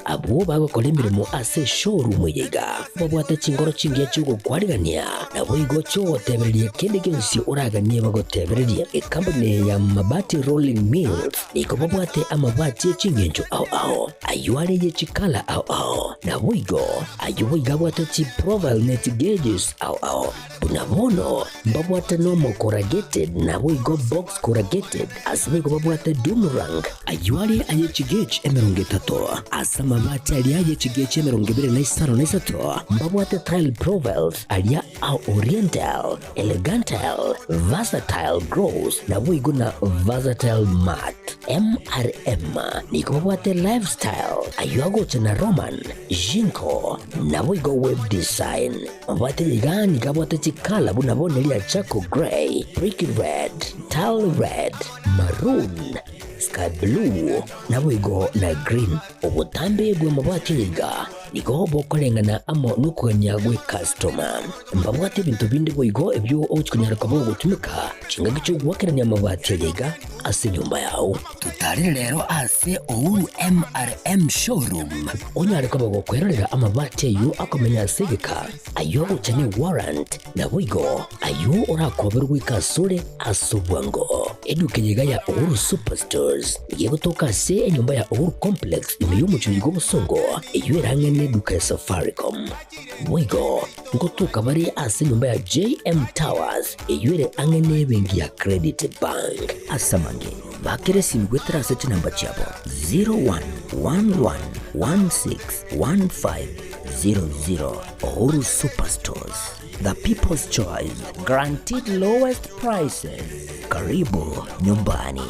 abo bagokora imirimo ase showroom yiga babwate chingoro chingiye cyugo kwarigania nabo igo cyo wotebererie kende gensi uraganie bagotebererie company ya mabati rolling mills niko babwate amabati chingenjo aho ayuare ye chikala aho nabo igo ayubo igabwate chi profile net gauges aho unabono babwate normal corrugated nabo igo box corrugated asibe babwate Dumarang ayuare aye chigage M23 asa mabati ali aye chigage M23 babwate tile profiles alia oriental elegantal versatile gross nabo igo na versatile mat MRM niko babwate lifestyle ayuago na Roman Jinko nabo igo web design babwate yigani kabwate chikala bunabone lia charcoal gray brick red tile red maroon sky blue nabo igo na green obutambe bwe mabwate yiga niko bokolengana amo nukuganya gwe customer mbabwate bintu bindi bwo igo ebyo ochikunyara kabo gutumika chinga gicho gwakeranya mabwate yiga ase nyumba yao tutari rero ase Ouru MRM showroom onyare kabo gukwerera amabwate yu akomenya segeka ayo uchane warrant nabo igo ayo urakoberwa ikasure asubwango eduke yiga ya Ouru superstores yego toka se enyumba ya Ouru complex imeyumucho yigo busongo iyo erangene duka ya Safaricom wigo ngotuka bari ase nyumba ya JM Towers iyo ere angene bengi ya Credit Bank asamange bakere simgwetera seti namba chabo 0111161500 Ouru superstores, the people's choice, guaranteed lowest prices. Karibu nyumbani.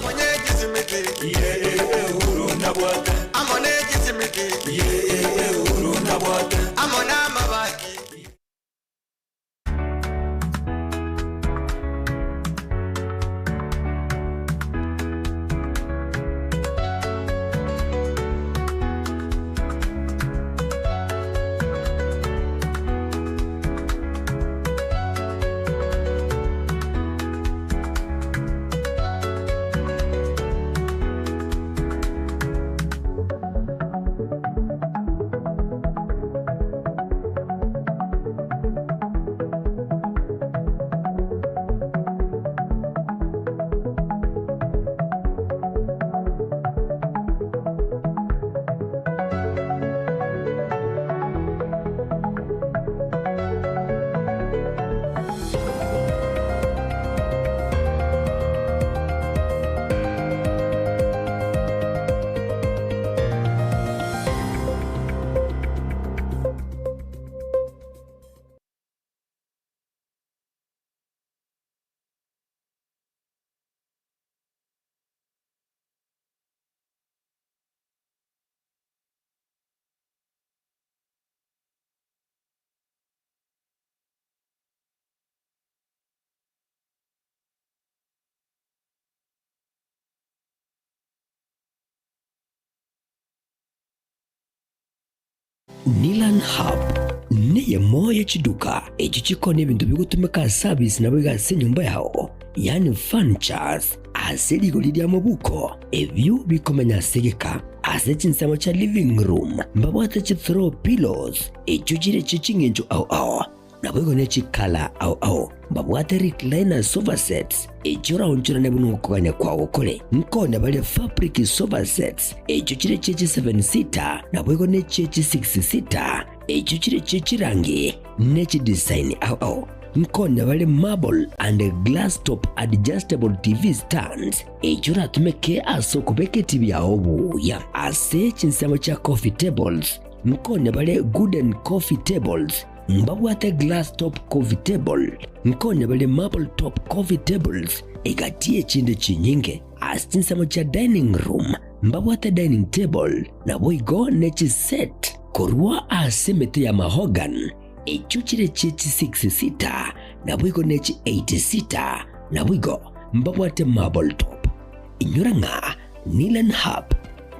Nilan Hub niye moya chiduka echichiko n'ebintu bigutumika service nabo gase nyumba yao yani furnitures aseli golidi amabuko ebyo bikomenya segeka asechinsamo cha living room mbabwate chi throw pillows echujire chichingenjo au nabo ne chikala au mbabwate recliner sofa sets echura onchura nebuno kuganya kwawo kole nkone bale fabric sofa sets echujire chechi 7 seater nabo ne chechi 6 seater echujire chechi rangi nechi design au nkone bale marble and glass top adjustable TV stands echura tumeke asoko beke TV yao buya ase chinsamo cha coffee tables nkone bale wooden coffee tables mbabwate glass top coffee table nkone bale marble top coffee tables egatie chinde chinyinge asinsamo cha dining room mbabwate dining table na boigo nechi set korwa asemete ya mahogan echuchire chechi 6 seater na boigo nechi 8 seater na boigo mbabwate marble top inyuranga Nilan Hub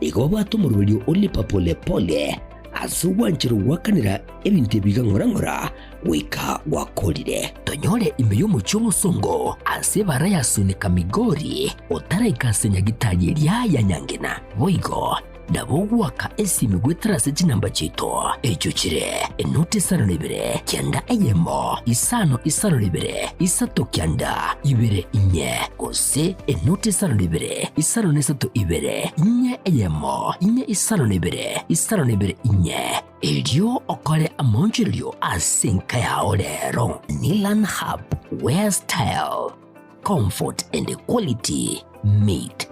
igobwato mu rubyo olipa pole pole asuwanchiro wakanira ebintu biga ngorangora wika wakolire tonyole imbeyo mu cy'obusongo asebara yasunika migori otara ikasenya gitaye lya yanyangena boigo nabo gwaka esimi gwetarase chinamba chito echochire enote isano nibire kyanda eyemo isano nibire isato kyanda ibire inye gose enote isano nibire isano nesatu ibire inye eyemo inye isano nibire inye elio okole amonjilio asinka yao lero Nilan Hub, where style, comfort and quality meet.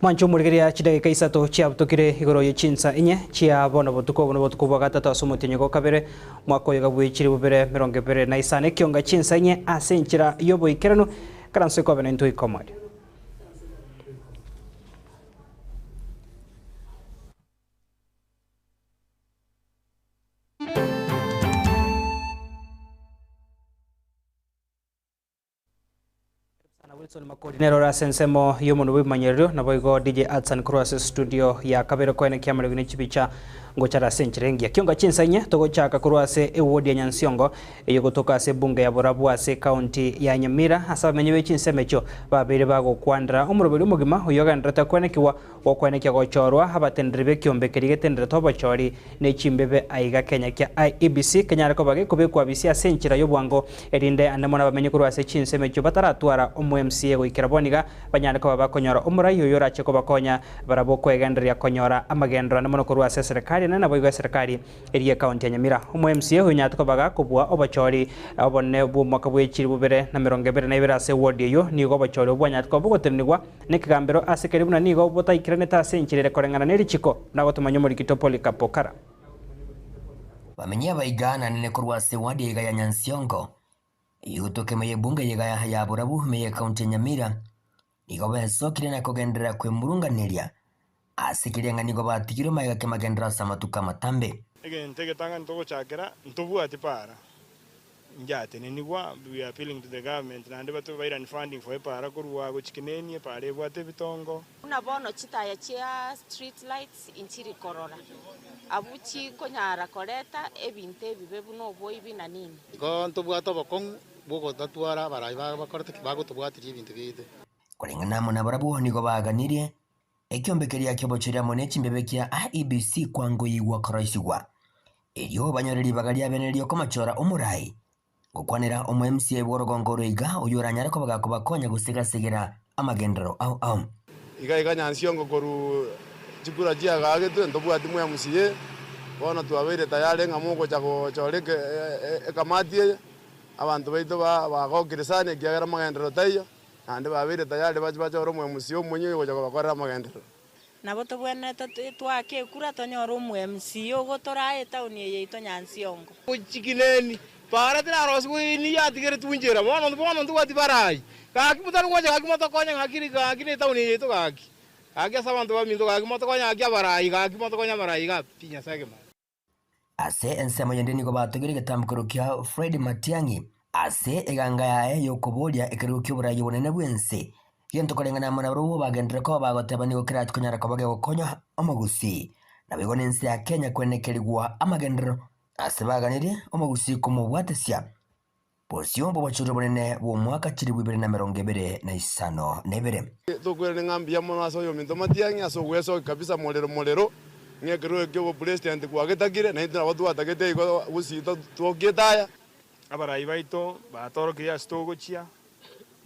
Mancho murigeria chidagika isato chia butokire igoro yichinsa inye chia bono botuko bwa gatatu asumutinyo kabere mwako yagabwikiri bubere 24 kionga chinsa inye asenchira yobo ikerano karanse ko benento ikomari. Wilson Makodinero rasensemo yomono bimanyerero naboigo DJ Atsan Cross studio ya kabere kwene kyamere gine chibicha ngochara senchirengia kionga chinsanya togo chaka kurwase ewodi ya Nyansiongo eyo kutoka se bunge ya Borabu ase county ya Nyamira hasa menyewe chinsemecho babere bago kwandra umurobero mugima uyoga ndrata kwene kiwa wakwene kya gochorwa habatendribe kyombe kerige tendre toba chori ne chimbebe aiga Kenya kya IEBC Kenya ko bage kubekwa bisi asenchira yobwango erinde andamona bamenye kurwase chinsemecho bataratwara MCA goikera boniga banyana ko babakonyora umurayi yoyora cheko bakonya barabo kwegenderia konyora amagendro na mono kurwase serikali na boigo serikali eriye county ya Nyamira MCA hunya to baga kubwa obachori obone bu makabwe chiri bubere na 22 ase ward yo nigo bachori obwanya to bugotenigwa nekigambero ase karibu na nigo botaikirane ta senchirere korengana neri chiko na gotumanyo muri kitopoli kapokara bamenye baigana nene kurwase ward ya Nyansiongo yutoke meye bunge yega ya Borabu meye county Nyamira nigo besokire na kogendera kwe murunganiria asikirianga nigo batigiro maiga ke magendera samatuka matambe egente tanga ntogo chakera ntobu atipara njate nenigwa we are appealing to the government na ndeba to baira funding for para kurwa go chikinenie pare bwate bitongo una bono chita ya chia street lights inchiri korora abuchi konyara koreta ebinte bibebu no boy bina nini ko ntobu atobokon boko tatwara baraiba bakorete kibago tobwatiri ibintu bite kulingana na Borabu nigo baganirie ekyombekeria kyobochira monechi mbebekia IEBC kwango yigwa koroisigwa elio banyoreri bagalia benelio komachora umurai gukwanira MCA bworogongo iga uyoranyara ko bagakobakonya gusigasegera amagendero au iga Nyansiongo koru chikura jia gagete ntobwati mu MCA bona twabere tayale ngamugo chako choreke ekamatie abantu baito bagokiresane gyagara magendero tayo ande babere tayale bachoro mu MCA munye go chako bakora magendero nabo tobwene twake kura tonyoro mu MCA gotora etauni yeito Nyansiongo uchikineni para tena roswini ya tigere tunjera bono ndwati barai kaki mutano ngoja kaki moto konya ngakiri kaki etauni yeito kaki kaki sabantu baminto kaki moto konya kaki barai kaki moto konya barai ga pinya sage ma ase ensemo yendeni ko batugire getambukiro kya Fred Matiangi ase eganga yae yokobolia ekerukyo burayi bonene bwense yento kolengana mona bro bagendera ko bagotebani go kirat kunyara ko bage gokonya omagusi nabigone nse ya Kenya kwenekerigwa amagendero ase baganire omagusi kumubwatesia posio mbo bachuro bonene bo mwaka chiri 2025 nebere tokwere ngambi ya mona so yo minto Matiangi aso weso kabisa molero ngekero kyo president kwagetagire na itira watu watagete ko usito toketaya abara ibaito batoro kia stogo chia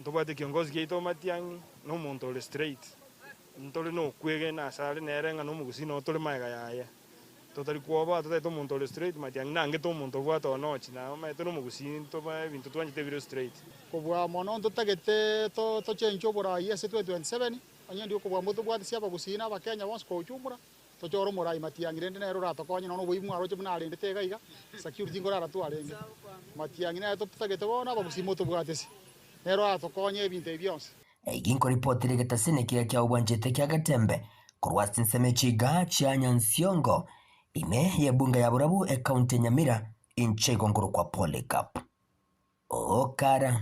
ntobate kiongozi kito Matiangi no montole straight ntole no kwege na sale nerenga no mugusi no tole maiga yaya totali kuoba tote to montole straight Matiangi nange to monto bwato no china ma to no mugusi to ba bintu twanje video straight ko bwa mono ntotagete to chenjo bora yes 2027 anyandi ko bwa moto bwati sia bagusina bakenya bonse ko chumura to choro morai Matiangi rende na rora to konya no boimu aro chumna rende tega iga security ngora tu arenge Matiangi na to tagete bona bagusi moto bwati si nero atokonye binte byonse eiginko report rigetasene kya ubwanjete kya Gatembe kurwasi nsemechiga cha Nyansiongo ime ya bunga ya Borabu county Nyamira inchego ngoro kwa Polycarp okara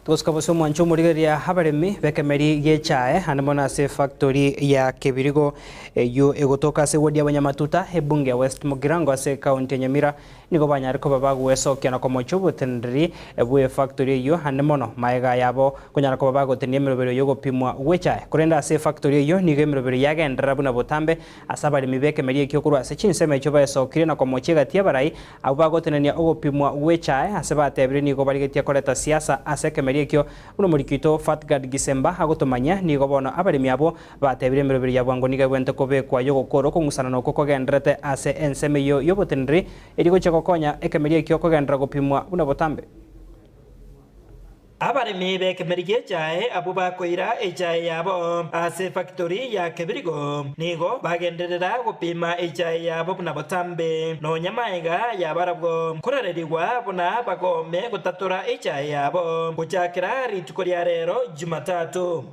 Tukosikabose mwancho murigeria habaremi bekemeri gechae hanemona se factory ya Kibirigo yo egotoka se wodi abanyamatuta ebunge West Mugirango ase county Nyamira nigo banyariko babagweso kiana komocho botendri ebwe factory yo hanemono maega yabo kunyana ko babagotenia mirobero yo gopimwa wechae kurenda ase factory yo nigo mirobero yagendera buna botambe asabari mibekemeri ekyokurwa ase chinseme cyo bayesokire na komoche gatia barai abo bagotenenia ogopimwa wechae ase batebire nigo barigetia koreta siasa ase kemeri ekyo uno murikito Fatgad Gisemba agotomanya nigo bono abaremi abo batebire mirobero yabo ngo niga bwente kobekwa yo gokoro kongusana no kogenderete ase enseme yo yobotendri erigo konya ekemeri ekyo kogendera gopimwa buna botambe abaremi bekemeri gechae abo bakoira echae yabo ase factory ya Kibirigo nigo bagenderera gopima echae yabo buna botambe no nyamaiga yabarabwo korererigwa buna bagome gutatura echae yabo guchakira rituko rya rero Jumatatu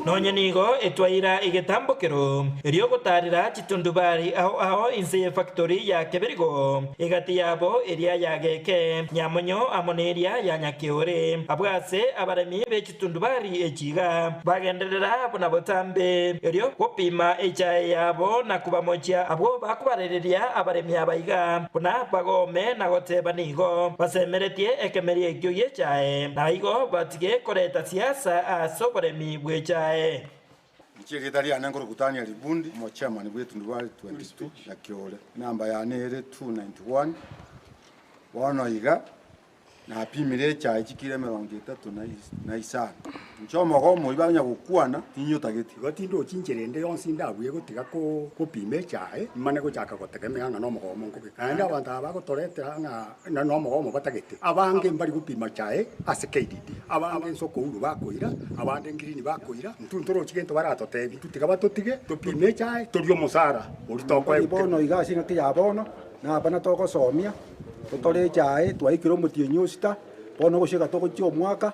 nonya nigo etwaira igetambokero erio gotarira chitundubari aho inse factory ya Kibirigo igati yabo eria yageke nyamonyo amoneria ya Nyakiore abwase abaremi be chitundubari echiga bagenderera buna botambe erio gopima echae yabo na kubamochia abo bakubarereria abaremi abaiga buna bagome na goteba nigo basemeretie ekemeri ekyo yechae na igo batige koreta siasa asoboremi bwechae Secretary anangoro kutania libundi mo chairman wetu ndwali 22 ya Kiole namba ya nere 291 wana iga na pimire cha ikire 33 na isana nchomo go mo ibanya gukwana tinyo tageti gotindo chincherende yonsi ndabwiye gotiga ko pime chae mane go chaka gotekemega no mo go ngo kandi abantu abagotoretera na no mo go batagete abange mbali gupima chae ase KDD abange nsoko uru bakoira abande ngirini bakoira ntuntoro chigento baratotebi tutiga batotige tupime chae torio musara uri tokwe bono igasi ngati ya bono na bana toko somia totore chae twaikiro mutienyo sita bono goshika toko chio mwaka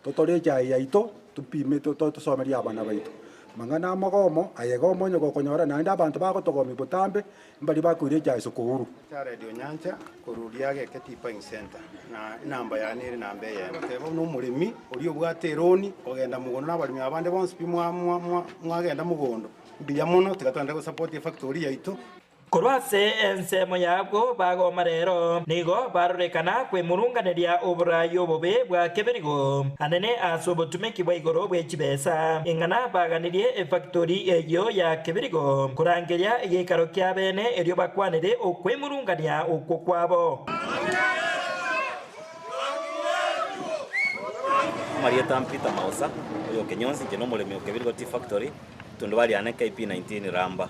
totore chae yaito tupime tosomeria abana baitu mangana magomo ayegomo nyo gokonyora na abantu bagotogomi botambe mbali bakwire chae sukuru Radio Nyancha kurudia geke tipping center na namba ya nere namba ya mutebo no murimi uri obwateroni ogenda mugono nabalimi abande bonse pimwa mwagenda mugondo mbiya muno tigatanda go support factory yaito korwase ensemo yabwo bagoma rero nigo barorekana kwe murunganeria oburayo bobe bwa Kibirigo anene asobotumeki bwa igoro bwe chibesa ingana baganirie factory eyo ya Kibirigo kurangeria igikaro kya bene erio bakwanire okwe murungania okwo kwabo Maria Tampita Mausa oyo kenyonsi keno mulemi Kibirigo Tea Factory tundwali ane KP19 Ramba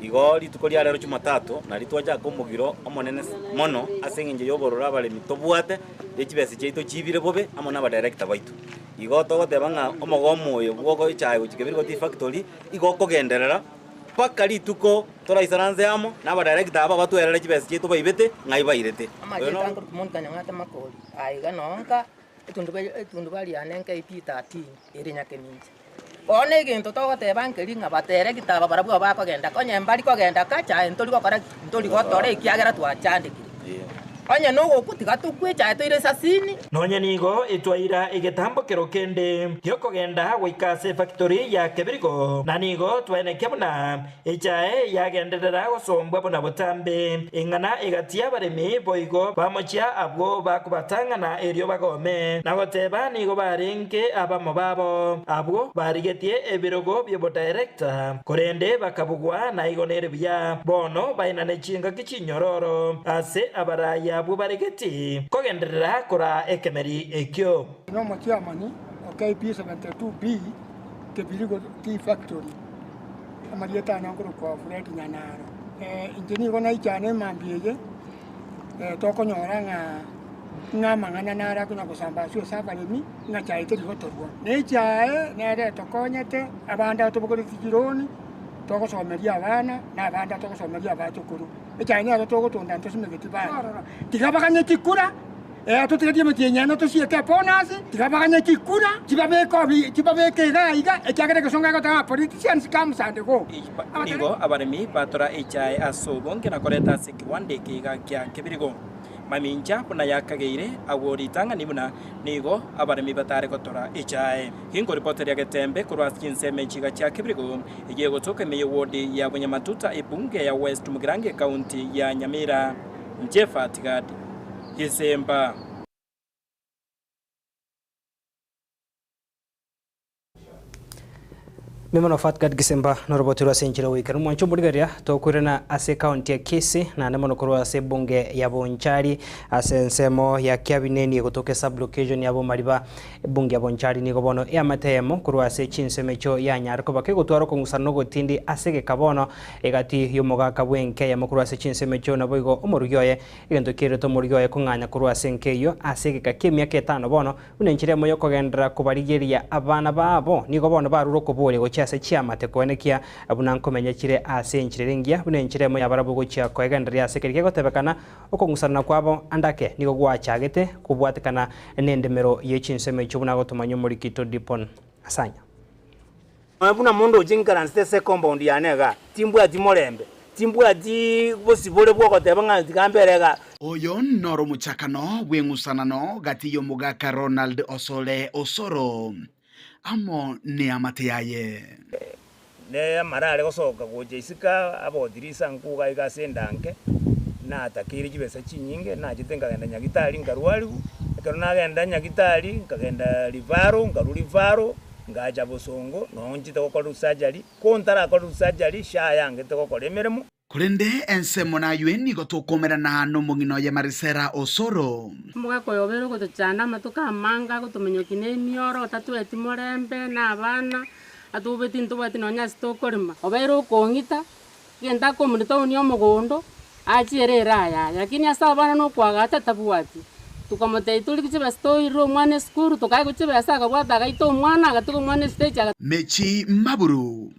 igori tukoria rero Jumatatu na litwaja komugiro omonene mono asenginje yoborora abalemi tobwate ekibesi cheito chibire bobe amona aba director baitu igo togotebanga omogomo oyo bwoko ichae Kibirigo Tea Factory igo kogenderera paka lituko toraisaranze amo na aba director aba batwerera ekibesi cheito baibete ngai bairete oyo no monka nyangata makoli aiga nonka etundu bali anenka IP13 iri nyakeminje one gintu togoteba nkeri nga batere kitaba barabwa bakogenda konye mbali kogenda kacha entori gokora ntori gotore ikiagera twachandikire onye no gokutiga tukwecha toire sasini nonye nigo itwaira igetambokero kende gyokogenda goikase factory ya Kibirigo na nigo twene kebuna echae yagenderera gosombwa buna botambe ingana igatia baremi boigo bamochia abwo bakubatangana erio bagome na goteba nigo barenge abamo babo abwo barigetie ebirogo byo director korende bakabugwa na igonere bya bono bainane chinga kichinyororo ase abaraya abo baregeti kogenderera kora ekemeri ekyo no mochiamani KP72B Kibirigo Tea Factory amarieta nangoro kwa Fred Nyanaro injini gona ichane mambiye tokonyora ng'amang'ana nara kuna kusambasio sabalemi na chaite ligotorwa ne chae nere tokonyete abanda tobokore tikironi togosomeria abana na abanda togosomeria abachukuru echaine aro togotunda ntosimegeti bana tigabaganye tikura Tutigatie mutienya tusieke bonus tigabaganya kikura kibabeke gaiga ekyagere kusonga gota politicians come and go. Nigo abaremi batora HI asobo ngena koreta sikiwande kiga kya kibirigo. Mamincha puna yakageire awori tanga nimuna nigo abaremi batare kotora HI. Hingo reporter ya Getembe kurwa kinseme chiga kya kibirigo igiye gotoka meyo wodi ya Bunyamatuta ebunge ya West Mugirange County ya Nyamira. Njefa Tigadi Hisemba. Mimono Fatgad Gisemba norobotiro senchira wikero mwancho murigaria to kurena ase county ya Kisii na nemono kurwa ase bunge ya Bonchari ase nsemo ya cabinet gotoke sub location ya Mariba bunge ya Bonchari ni gobono ya matemo kurwa ase chinsemecho ya Nyarko bake gotwaro kongusano gotindi ase gekabono egati yomoga kabwenke ya mokuru ase chinsemecho na boigo omorugyoye egento kire to morugyoye kunganya kurwa ase nkeyo ase gekakemia ketano bono unenchire moyo kogendera kubarigeria abana babo ni gobono baruro kobore ase chiama tekonekia abuna nkomenyekire ase nchirengia bunenchire mo yabarabu gochia koegenderia ase kerike gotebekana okongusana kwabo andake nigo gwachagete kubwatekana nendemero yechinseme chobuna gotomanyo muri kito dipon asanya abuna mondo jinkara nste compound yanega timbwa dimorembe timbwa di bosibole bwo gotebanga tikamberega oyo noro muchakano bwengusanano gatiyo mugaka Ronald Osole Osoro amo ne amate yaye ne marare gosoka goje isika abodirisa nkuga igasendanke na atakiri jibesa chinyinge na jitenga genda nyagitari ngarwali ekero nagenda nyagitari nkagenda livaro ngarulivaro ngaja bosongo nonjite gukora usajali kontara akora usajali sha yange te gukora emeremo kurende ensemo na yueni gotokomera na no mungino ya Marisera Osoro muga koyobero gotochana matuka manga gotomenyokine mioro tatu etimorembe na abana atubeti ntubati nonya stokorima obero kongita genda komunito unyo mugondo achierera aya lakini asa abana no kwagata tabuati tukamote tuli kicheba story ro mwana school tukaye kucheba asa kabwata gaito mwana agatuko mwana stage Mechi Maburu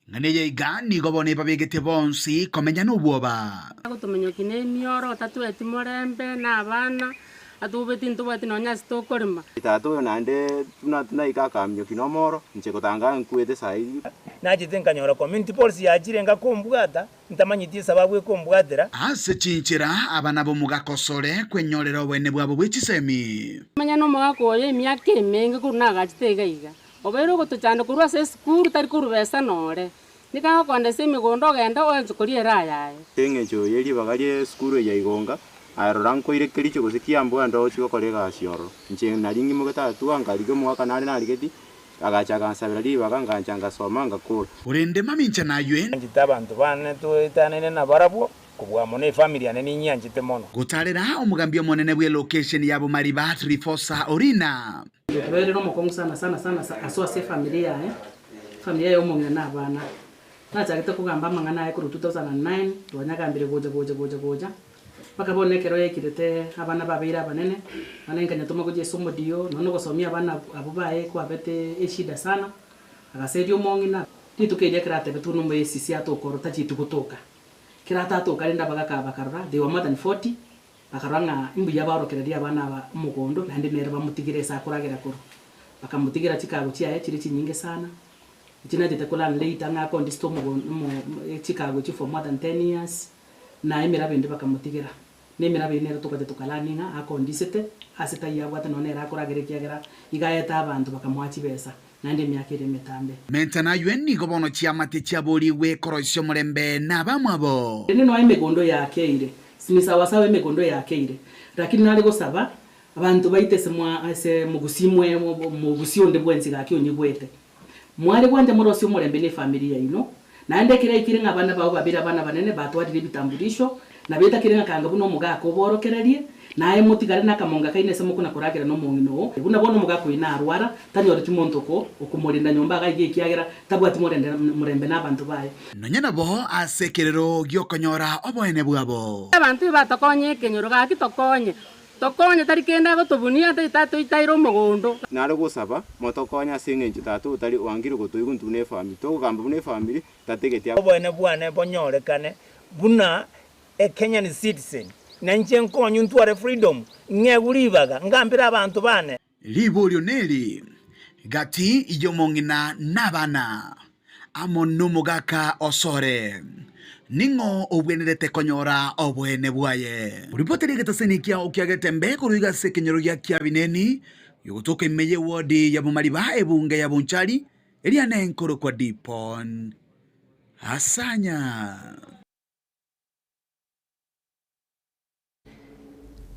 ngane igani gobone babegete bonsi komenya no bwoba gotomenyokine mioro tatu etimorembe na abana atubeti ntubati nonya stokorima itatu nande tuna ikakamyo kinomoro nche kotanga nkuete sai najitenga nyora community policy yajirenga kumbugata ntamanyitie sababu ekumbugatira ase chinchira abana bo mugakosore kwenyorero bwene bwabo bwichisemi manya no mugakoye emyaka emenge kurunaga chitegaiga obero gotochana kurwa se school tari kurubesa nore nika konde se migondo genda onzo kuriera yaye tengecho yeli bagalie school ya igonga aroranko ire kericho gosikiambo ando chiko kolega asioro nche naringi mugata tuangarige mwaka nari narigeti agachaga nsabira libaga nganchanga soma ngakura urende mamincha na yuen ngitabantu bane tuitanene na barabo kubwa mone family anene nyanjite mono gutarera omugambio monene bwe location yabo Mariba Trifosa Orina Twere no mukongo sana aso se familia familia yo mongena na bana na chagete kugamba mangana ku 2009 twanyagambire goja bakabonekero yekirete abana babira banene banenganya tuma kuje somo dio nono gosomia abana abo bae kwa bete eshida sana agasedio mongina titukeria kirate betu no mwesisi atokorota chitu kutoka kirata atoka lenda bagaka bakarra they were more than 40 bakaranga imbu yabarokereria abana ba mugondo nandi nere bamutigire sa kuragera kuru bakamutigira chikago chiaye chiri chinyinge sana ichina tetekula later ngako ndisto mugondo chikago chi for more than 10 years na emera bende bakamutigira nemera bene tukate tukalaninga akondisete aseta yabwata none era kuragerekiagera igayeta abantu bakamwachi besa nande myakire metambe mentana yueni gobono chiamate chiabori we korosio murembe na bamwabo ene no emegondo yakeire sinisa wasawe emegondo yakeire lakini nali gosaba abantu baitese mwa ase mugusimwe mugusionde bwenzi gakyo nyibwete mwari gwanje murosio murembe ne familia ino nande kire ikire abana bawo babira abana banene batwadire bitambulisho na beta kire ngakanga buno mugako borokererie naye mutigare nakamonga kaine se mukuna kuragera no mungino buna bono mugako ina arwara tanyore timontoko okumurinda nyomba gaige kiagera tabwati murembe nabantu baye nonyana bo asekerero gyokonyora oboene bwabo abantu batakonye kenyoro gakitokonye tokonye tarikenda gotobunia tatu itairo mugondo naro gusaba motokonya singenje tatu tari wangire gotoigu ntune family to gamba bune family tategetia oboene bwane bonyorekane buna a Kenyan citizen na nche nkonyu ntware freedom ngeguribaga ngambira abantu bane libolyo neli gati iyomongina nabana amo numugaka osore ningo obwenerete konyora obwene bwaye uripoteri gatasenikia ukiagete mbe kuruiga sekenyero ya kiabineni yogotoka imeye wodi ya bumariba ebunge ya bunchari eliane enkoro kwa dipon asanya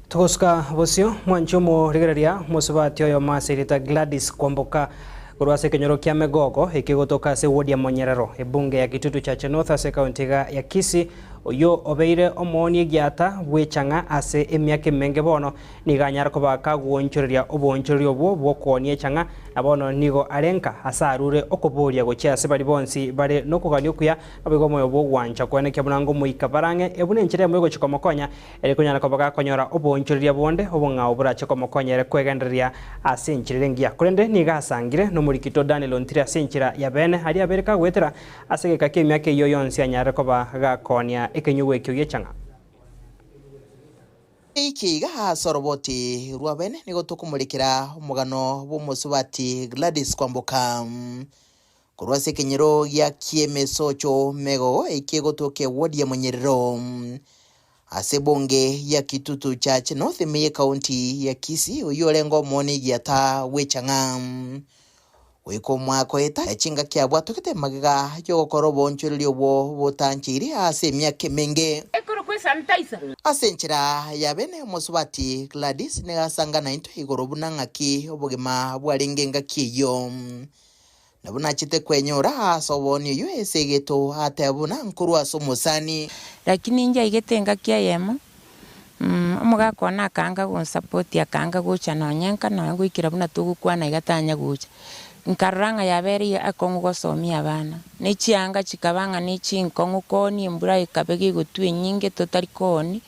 Tuguska bosio mwanchumo rigereria musubati oyo masirita Gladys Kwamboka kurwase kenyoro kia megogo ikigotoka se wodi ya Monyerero ebunge ya Kitutu Chache North ase kaunti ya Kisii oyo obeire omoni giata bwechanga ase emyake menge bono niganyara kobaka gwonchoreria obonchorerio obwo bwokonie changa nabono nigo arenka asarure okoboria gochia ase bari bonsi bare nokugania kuya abigo moyo bwo gwancha kwene kebunango muika barange ebune nchire moyo gochikomokonya ere kunyana kobaka konyora obonchoreria bonde obong'ao burache komokonya ere kwegenderia ase nchire ngia kurende nigasangire no murikito Daniel Ontira senchira ya bene hari abereka gwetera ase gekake emyake iyo yonsi anyara koba gakonia ekenyuwe kyo yechanga ikiga soroboti rwabene nigo tukumurikira umugano bw'umusubati Gladys Kwamboka kurwase kenyero ya kiemeso cho mego ikigotoke wodi ya Monyerero ase bonge ya Kitutu Chache North meye county ya Kisii uyolengo moni giata wechanga wiko mwako eta echinga kia bwato kete magiga yo korobo nchulio bo botanchiri ase myake menge ekoro kwe sanitizer asenchira yabene musubati Gladys ne asangana into igorobuna ngaki obugema bwarengenga kiyo nabuna chite kwenyora soboni yo esegeto atabuna nkuru asomusani lakini nja igetenga kia yemo omuga kona kanga go support yakanga gocha nonyenka no gwikira buna tugukwana igatanya gocha nkaranga yaberi akongo gosomia abana nechianga chikabanga nechinkongo koni embura ikabegi gotwe nyinge totarikoni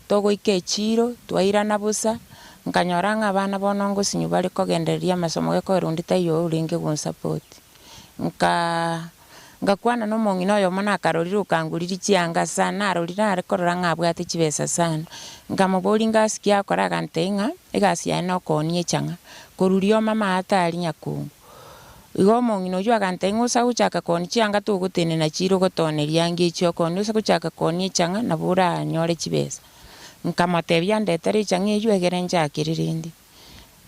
togoike chiro twairana busa nkanyoranga abana bonongo sinyu bali kogenderia masomo geko rundita yo uringe go support ngakwana no mongino yo mana karoriro kanguriri chianga sana arorira arekoranga abwate chibesa sana ngamuboringa sikia koraga ntenga egasia no koni echanga korurio mama atari nyakungu igo mongino yo agantengo sa guchaka koni chianga tugutene na chiro gotoneria ngicho koni sa guchaka koni echanga na bura nyore chibesa nkamatebia ndetere changa yo egerenja kiririndi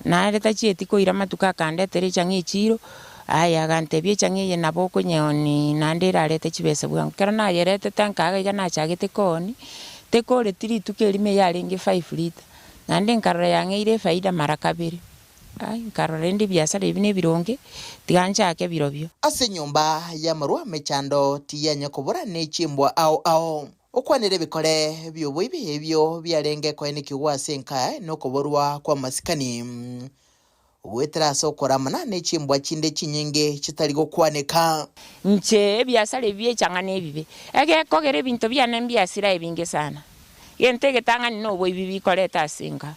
na leta chieti koira matuka kandetere changa chiro aya gantebie changiye naboko nyoni nandira arete chibese bwangu kerana yerete tankaga igana chagete koni tekore tiri tukelime yaringe 5 liter nande nkarora yangeire faida mara kabiri ai nkarora ndi biasara ibine bironge tiganja ake birobyo ase nyumba ya marwa mechando tiyanya kobora nechimbwa ao okwanire bikore byobo ibyo byarenge kwene kiwa senka no koborwa kwa masikani wetera sokora mana nechimbwa chinde chinyenge chitari gokwaneka nche biasara bie changane bibe ege kogere binto byane biasira ebinge sana yentege tangani no bwo bibi koleta singa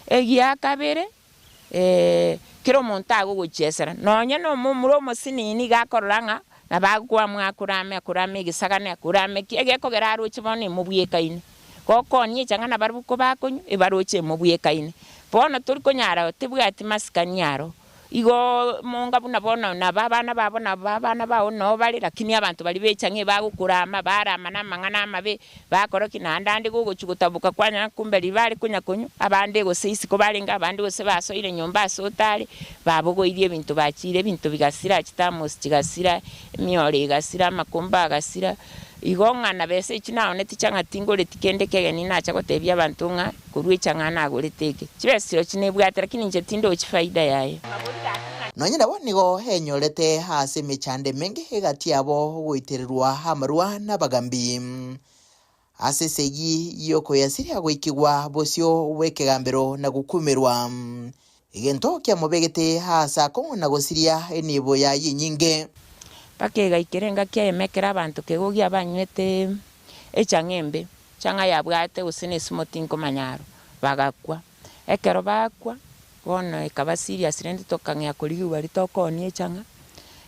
egi akabere kiro montago gochesera nonye no mumuro mosinini gakoranga na bagwa kurame gisagane kurame ege kogera aroche bone mubuyekaine koko nye changana baruko bakonyu ebaroche mubuyekaine bona turi konyara tebwati masikani yaro igo monga buna bona na babana bawo no bali lakini abantu bali bechange bagukurama barama na mangana mabe bakoroki na ndandi go chugutabuka kwanya kumbeli bali kunya kunyu abande go seisi ko balinga abande go se basoire nyumba sotale babogo irie bintu bachire bintu bigasira chitamos chigasira miore gasira makumba gasira igonga na bese china oneti changa tingole tikende kege ni nacha gotebia abantu nga kurwe changa na goleteke chibesiro chinebwatira lakini nje tindo chifaida yayo nonye nabo nigo henyorete hase mechande menge hegati abo goitererwa hamarwa nabagambi ase segi yoko yasiri agoikigwa bosio wekegambero na gukumirwa igento kya mubegete hasa ko na gosiria enibo ya yinyinge pakega ikirenga kya emekera abantu kegogia banywete echangembe changa yabwate usine smoking komanyaro bagakwa ekero bakwa bona ikabasiri asirende tokangya kurigu bari tokoni echanga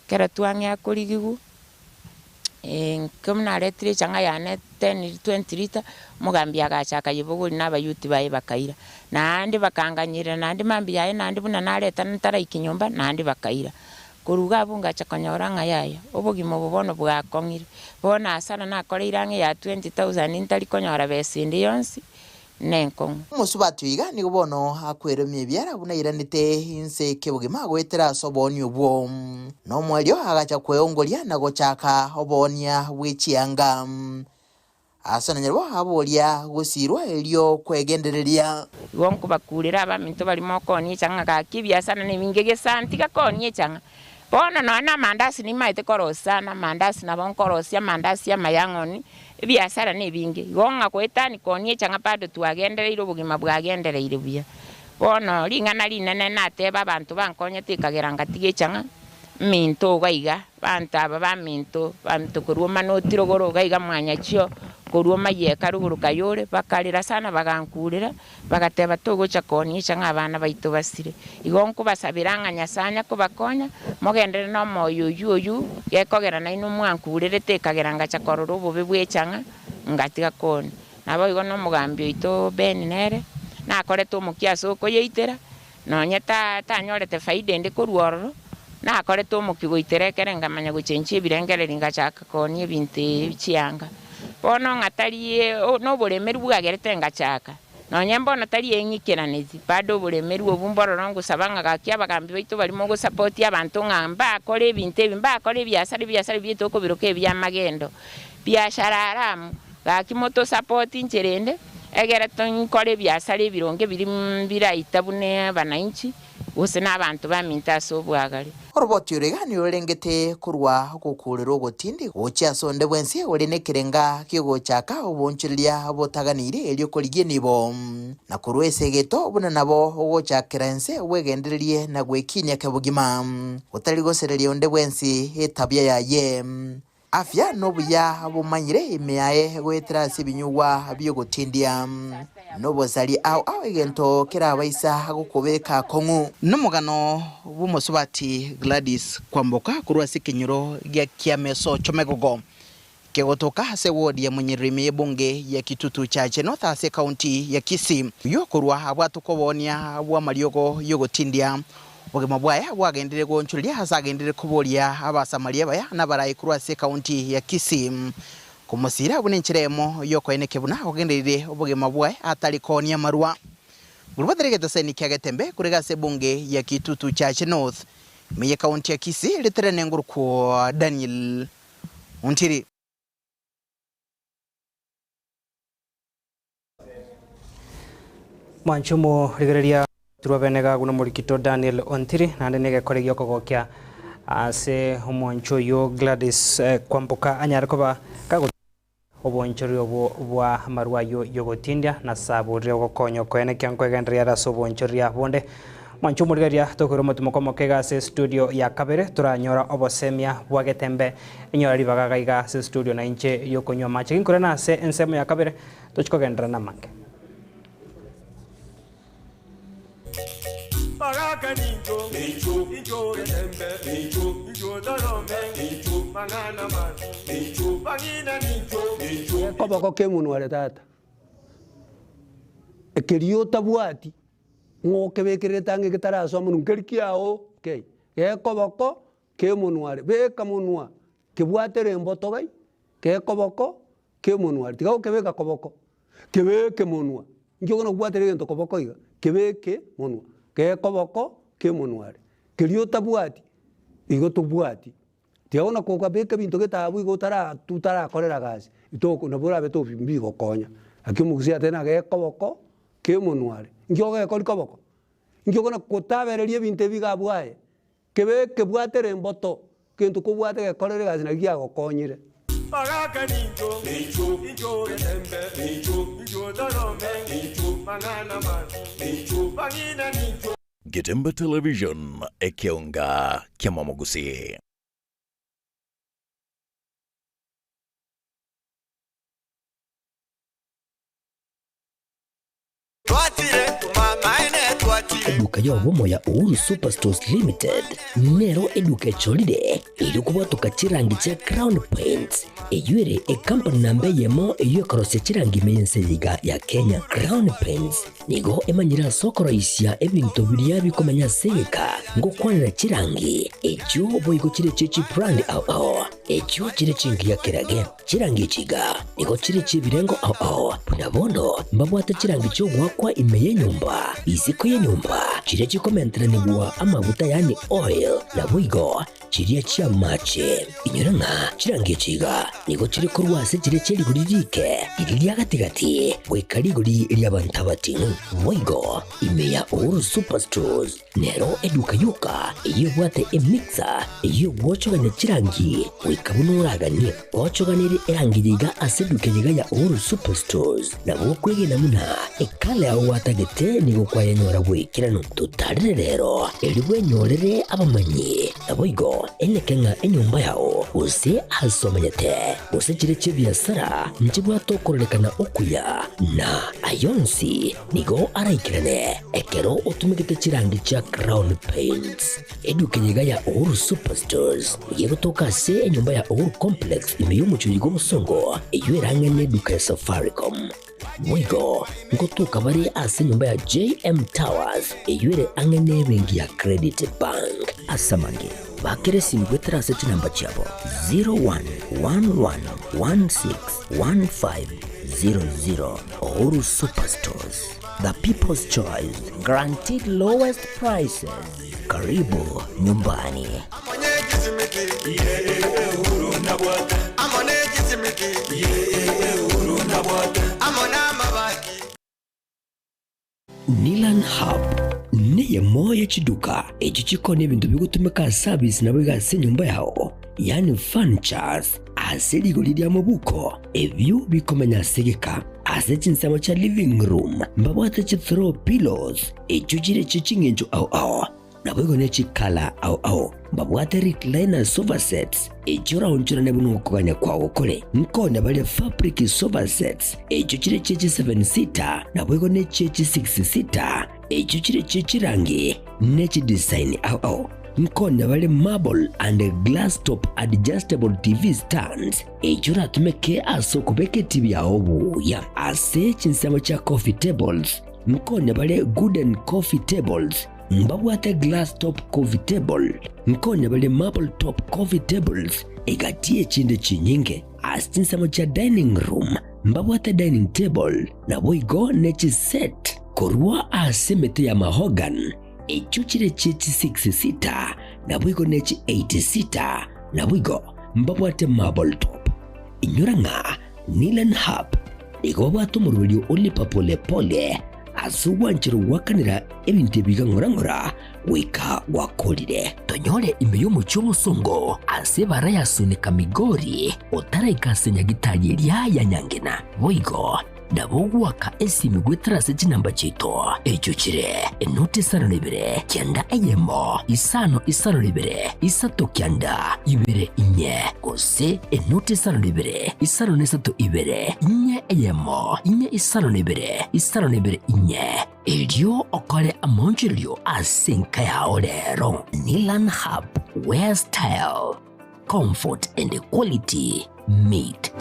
kera twange akurigu Kumna retri changa yane 10 20 liter mugambi agachaka yibuguri n'abayuti baye bakaira nandi bakanganyira nandi mambi yaye nandi buna nareta ntara ikinyumba nandi bakaira kuruga bunga chakonyora ngayaya ubugimo bubono bwakongire bona asana nakore irange ya 20,000 ntari konyora besindi yonsi nenkong musubatu iga ni bono akwero myebyara buna iranite inse kebugima gwetera soboni obwo no mwelyo agacha kweyongolia na gochaka obonia wichianga asana nyerbo abolia gusirwa elio kwegendereria wonku bakurira abaminto bali mokoni changa ka kibyasana ne bingege santi ka koni changa bona no na mandasi ni maite korosa na mandasi na bonkorosia mandasi ya mayangoni biasara ne binge gonga kwetani koni changa pado tuagendereire ubugima bwagendereire buya bona lingana linene nateba abantu bankonye tikageranga tige changa minto gaiga bantaba ba minto kuruma no tirogoro gaiga mwanya chio kuruma ye karuguru kayore bakarira sana bagankurira bagateba togo chakoni changa abana baito basire igonko basabiranga nyasanya ko bakonya mogendere no moyo yuyu yekogera na inu mwankurire tekageranga chakororo bobe bwechanga ngatiga koni nabo igo no mugambi ito beninere na kore to mukiaso ko yeitera no nyeta tanyorete faide ndi kuruoro na kore to mukigo iterekere ngamanya guchenchi birengere ringachaka koni ebinte chianga bono ngatarie no bulemeru bwagerete ngachaka no nyembo no tari enyikiranezi bado bulemeru obumboro rongo sabanga gakia bagambi baito bali mo go support abantu ngamba akore ebinte bimba akore byasari bito ko biroke bya magendo biashara aramu gakimoto support incherende egera tonkore byasari bironge biri biraita bune banainchi use n'abantu baminta so bwagari oroboti uregani urengete kurwa gukuriro gutindi gocha sonde bwensi urene kirenga kigo chaka ubonchilia botaganire elio koligie nibo na kurwese geto buna nabo gocha kirense wegendererie na gwekinya kebugima utari gosererie onde bwensi etabia yaye afya nobuya bumanyire imeaye gwetera sibinyuwa byo gutindia nobo zali au egento kira baisa gukubeka kongu numugano bumusubati Gladys Kwamboka kurwa sikinyuro gya kiameso chomegogo kegotoka hase wodi ya munyirimi bunge ya Kitutu chache North Ase County ya Kisii yo kurwa abwatu kobonia bwa maliogo yogotindia bugema bwaya bwagendere gonchulia hasagendere kubolia abasamaria baya nabarayi kurwa Ase County ya Kisii kumusira bunenchiremo yoko ene kebuna ogenderire obugema bwaya atali konia marwa bulbaderege taseni kyagetembe kurega se bunge ya Kitutu chache North meye County ya Kisii litrene ngurku Daniel Untiri Manchumo rigereria turubenega guno murikito Daniel Ontiri nande nege koregyo kogokya ase omoncho yo Gladys Kwamboka anyarkoba kago obonchori obwa marwa yo yogotindia na saburio gokonyo kwene kyankwegendria raso obonchori abonde mancho murigeria tokoro mutumo kega ase studio ya kabere turanyora obosemia bwagetembe inyora ribagagaiga ase studio na inche yokonyo mache kinkorana ase ensemo ya kabere tochikogendera na mange Baraka ninjo, ninjo getembe, ninjo dolome, ninjo mangana man, ninjo bangina ninjo. Koboko kemunwa tata. Ekerio tabwati. Ngoke bekere tange kitara so munun kerkiao, okay. Koboko kemunwa beka munwa. Kebwatere mboto gai. Koboko kemunwa. Tiga kebeka koboko. Kebeke munwa. Njo kono bwatere gento koboko iga. Kebeke munwa. Koboko kemunware kerio tabwati igo tubwati tiaona ko kabeka bintu getabu igo tutara korera gasi itoko nabura beto mbigo konya akimugusia tena koboko kemunware ngioge koli koboko ngiogona kutabererie binte bigabwaye kebeke bwatere mboto kintu kubwate korera gasi na giago konyire Baraka ninjo, ninjo getembe, ninjo dolome, ninjo mangana man, ninjo bangina ninjo. Getembe Television ekionga kiamamogusi. Eduka ya obomo ya Uhuru Superstores Limited nero eduka echolide ilikuwa tukachirangi cha Crown Paints eyuere company nambe yemo eyokorose chirangi meyenseyiga ya Kenya. Crown Paints nigo emanyira sokoroisia ebintu biria bikomanya seyeka ngokwanira chirangi echo boigo chire chichi brand ao echo chire chingi ya kirage chirangi chiga nigo chire chibirengo ao punabono mbabwate chirangi cyo gwakwa imeye nyumba iziko ye nyumba chire chikomentera nigwa amavuta yani oil na boigo chiria chia mache inyoranga chirangi chiga nigo chire korwase chire chiri guririke iriria gatigati wekariguri ria bantabati boigo imeya Uhuru Superstores nero eduka yuka iyo bwate emixer iyo gwochoganya chirangi wikabunuraganie gwochoganire erangiriga aseduke yiga ya Uhuru Superstores na bokwege namuna ekale aho watagete nigo kwayanyora gwikirano tutarire rero eriwe nyorere abamanyi aboigo enekenga enyumba yao use asomanyete use chire chibiasara njibwa tokorekana okuya na ayonsi nigo araikirane ekero utumikite chirangi cha Crown Paints eduke yiga ya Uhuru Superstores yego toka se enyumba ya Uhuru Complex imeyumucho yigo musongo eyuerangene duka ya Safaricom mwigo ngotuka bari ase nyumba ya JM Towers eyuere angene bengi ya Credit Bank asamange bakere simgwetera seti namba chabo 0111161500 Uhuru Superstores, the people's choice, guaranteed lowest prices. Karibu nyumbani. Nilan Hub niye moya chiduka echo chikone bintu bigutumika service na bigase nyumba yao yani furnitures aseligo lidia mabuko ebyo bikomanya segeka asechinsamo cha living room mbabwate chi throw pillows echo chire chichingenjo au nabwego ne chikala au mbabwate recliner sofa sets echora onchura nebuno kuganya kwawo kole nkone bale fabric sofa sets echo chire chechi 7 seater nabwego ne chechi 6 seater echo chire chechi rangi nechi design au nkone bale marble and glass top adjustable TV stands echora tumeke asokubeke TV ya obu ya ase chinsamo cha coffee tables nkone bale wooden coffee tables mbabwate glass top coffee table nkone bale marble top coffee tables egatie chinde chinyinge asinsamo cha dining room mbabwate dining table na boigo nechi set korwa asemete ya mahogan echuchire chechi 6 seater na boigo nechi 8 seater na boigo mbabwate marble top inyoranga Nilan Hub igobwate murulio olipa pole pole asuwanchiro wakanira ebintu bigangorangora wika wakolire tonyole imeyo mucho musongo asebara yasunika migori otaraikasenya gitali ya nyangena boigo nabogwaka esimi gwetrase chinamba chito echo chire enote sano libere kyanda eyemo isano libere isato kyanda ibere inye kose enote sano libere isano nesato ibere inye eyemo inye isano libere inye elio okole amonjilio asenka ya olero Nilan Hub where style, comfort and quality meet.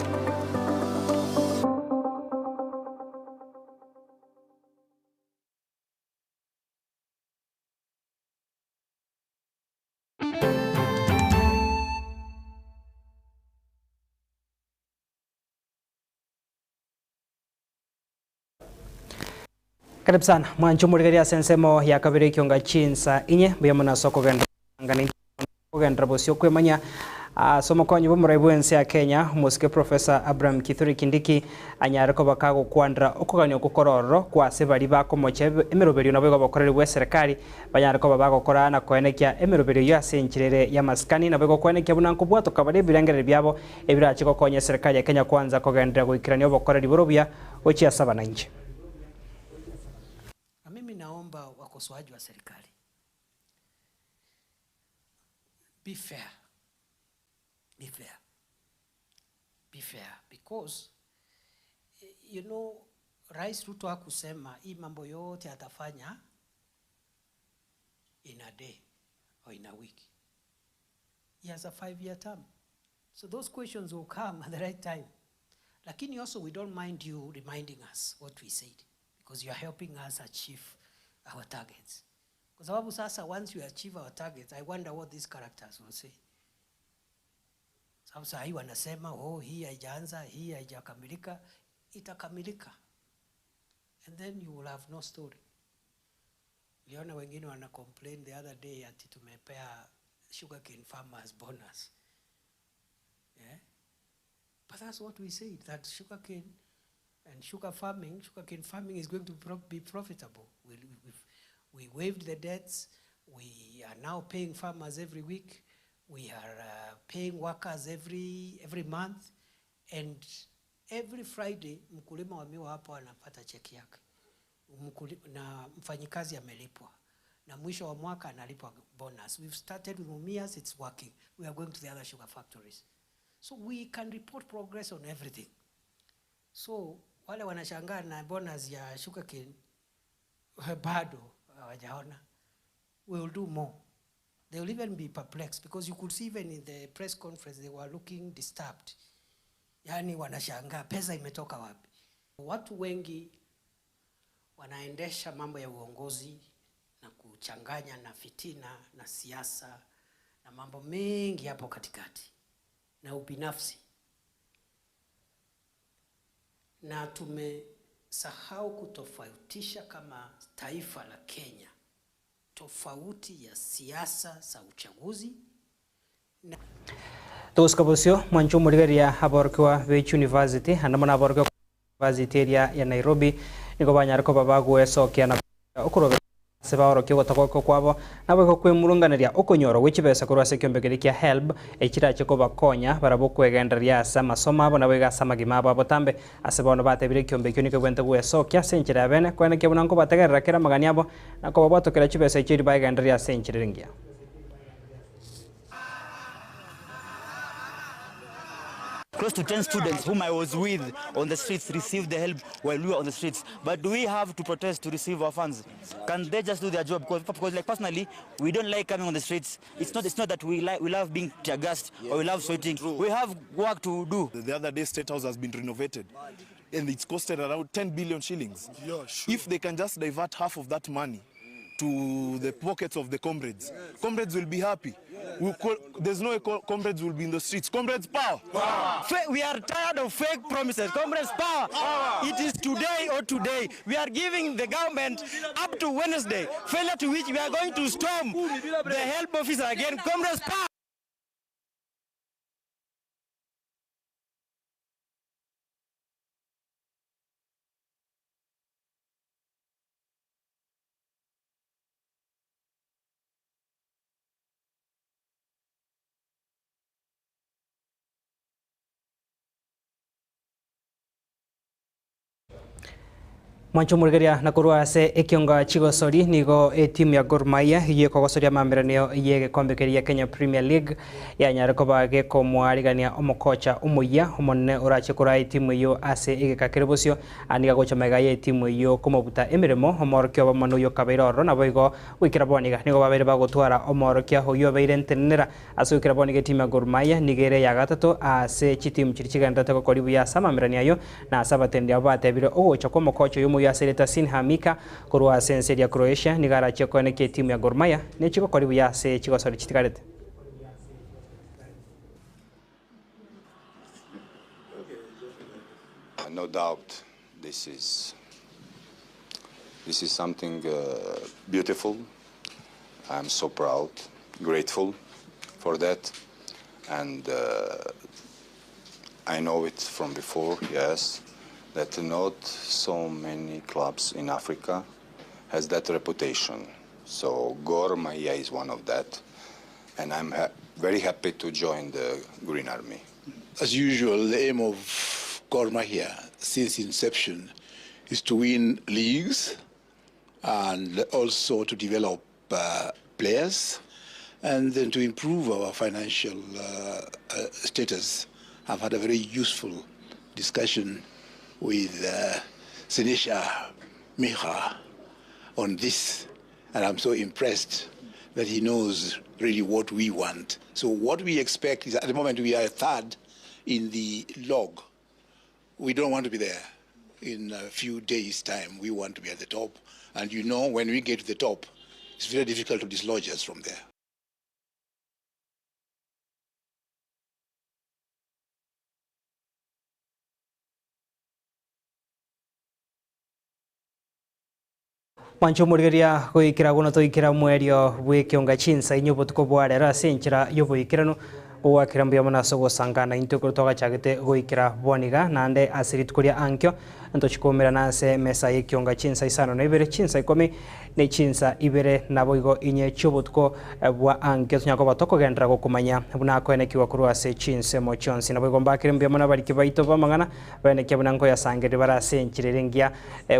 Karibu sana mwancho murigeria sensemo ya kabiri kionga chinsa inye buyamuna soko genda ngani kugenda bosyo kwemanya somo kwa nyubo muraibuense ya Kenya musike Professor Abraham Kithure Kindiki anyareko bakago kwandra okuganya okukororo kwa sebali bako moche emeroberio nabo bakorera bwe serikali banyareko babagokora na koenekia emeroberio ya senchirere ya maskani nabo koenekia bunanko bwato kabale birengere byabo ebirachiko konye serikali ya Kenya kwanza kugenda goikirania bokorera borobia ochi asaba na nje. Mimi naomba wakosoaji wa serikali be fair because you know Rais Ruto hakusema hii mambo yote atafanya in a day or in a week. He has a 5-year term. So those questions will come at the right time. Lakini also we don't mind you reminding us what we said, because you are helping us achieve our targets. Kwa sababu sasa once we achieve our targets, I wonder what these characters will say. Sababu saa hii wanasema, oh, hii haijaanza, hii haijakamilika, itakamilika. And then you will have no story. Liona wengine wana complain the other day ati tumepea sugarcane farmers bonus. Yeah? But that's what we said, that sugarcane and sugarcane farming is going to be profitable. We waived the debts. We are now paying farmers every week. We are paying workers every month. And every Friday, mkulima wa miwa hapo anapata cheki yake. Na mfanyikazi amelipwa. Na mwisho wa mwaka analipwa bonus. We've started with Mumias, it's working. We are going to the other sugar factories. So we can report progress on everything. So wale wanashangaa na bonus ya sugarcane bado hawajaona. We will do more. They will even be perplexed, because you could see even in the press conference they were looking disturbed. Yani wanashangaa pesa imetoka wapi. Watu wengi wanaendesha mambo ya uongozi na kuchanganya na fitina na siasa na mambo mengi hapo katikati na ubinafsi. Na tumesahau kutofautisha kama taifa la Kenya tofauti ya siasa za uchaguzi na Tuskabusio Mwanchu Murigeria aborkiwa Beach University andamana aborkiwa University ya Nairobi niko banyarko babagu esokia na okuro sebaro kyo gotako kwabo nabo kwemurunganiria okonyoro wichibesa kurwase kyombegeri kya help ekirache ko bakonya barabo kwegenderia sama soma abo nabo gasama gima babo tambe asebono batebire kyombekyo niko gwente gwesokia senchira bene kwene kebunango bategerera kera magani abo nako babatokera chibesa ekiri bagenderia senchiringia. Close to 10 students whom I was with on the streets received the help while we were on the streets. But do we have to protest to receive our funds? Can they just do their job? Because like personally, we don't like coming on the streets. It's not that we love being tear gassed or we love sweating. We have work to do. The other day, State House has been renovated, and it's costed around 10 billion shillings. Yeah, sure. If they can just divert half of that money to the pockets of the comrades, comrades will be happy. There's no way comrades will be in the streets. Comrades, power! We are tired of fake promises. Comrades, power! It is today or today. We are giving the government up to Wednesday, failure to which we are going to storm the help officer again. Comrades, power! Mwancho Murigeria na kurwase ekionga chigosori nigo timu ya Gor Mahia iye kogosoria mamberanio iye gekombekeria Kenya Premier League ya nyareko bage ko mwarigania omokocha umuya omonne urache kura timu yo ase igekakirebusio aniga gocha mega ye timu yo komobuta emiremo omorokyo bamano yo kabeiroro na boigo wikira boniga nigo babere bagotwara omorokyo hoyo beirentenera aso wikira bonige timu ya Gor Mahia nigere ya gatatu ase chitimu chirichigandate ko koribu ya samamerania yo na asabatendi abatebire ogocha ko omokocha yo ya Seleta Sinhamika kurwa sense ya Croatia nigara cheko ne timu ya Gor Mahia ne chiko karibu ya se chiko sori chitikarete. No doubt this is something beautiful. I'm so proud, grateful for that, and I know it from before, yes, that not so many clubs in Africa has that reputation. So Gor Mahia is one of that, and I'm very happy to join the Green Army. As usual, the aim of Gor Mahia since inception is to win leagues and also to develop players and then to improve our financial status. I've had a very useful discussion with Senisha Miha on this, and I'm so impressed that he knows really what we want. So what we expect is, at the moment we are third in the log. We don't want to be there. In a few days' time, we want to be at the top. And you know, when we get to the top, it's very difficult to dislodge us from there. Wancho murigeria goikira guno toikira mwerio bwe kionga chinsa inyobo tukobwarera senchira yobo ikirano gwakira mbia munaso gosangana into kutoka chagete goikira boniga nande asirit kuria ankyo ntochikomera nase mesa yekionga chinsa isano na ibere chinsa ikomi ne chinsa ibere nabo igo inye chobotko bwa ankyo nyako batoko gendra gokumanya buna ko enekiwa kurwase chinse mo chonsi nabo igomba kire mbia muna bariki baito bamangana bene kebuna ngo yasangere barasenchirengia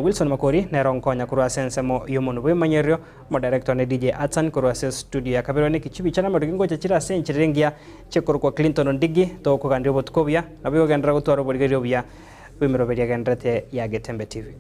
Wilson Makori ne ronkonya kurwase nsemo yomuntu bwemanyerio mo director ne DJ Atsan kurwase studio ya kabero ne kichibi chana madugingo chachira senchirengia chekorwa Clinton Ndigi to ko gandiro botkobia nabo gendra gotwaro borigerio bia wimero beria gendrete ya Getembe TV.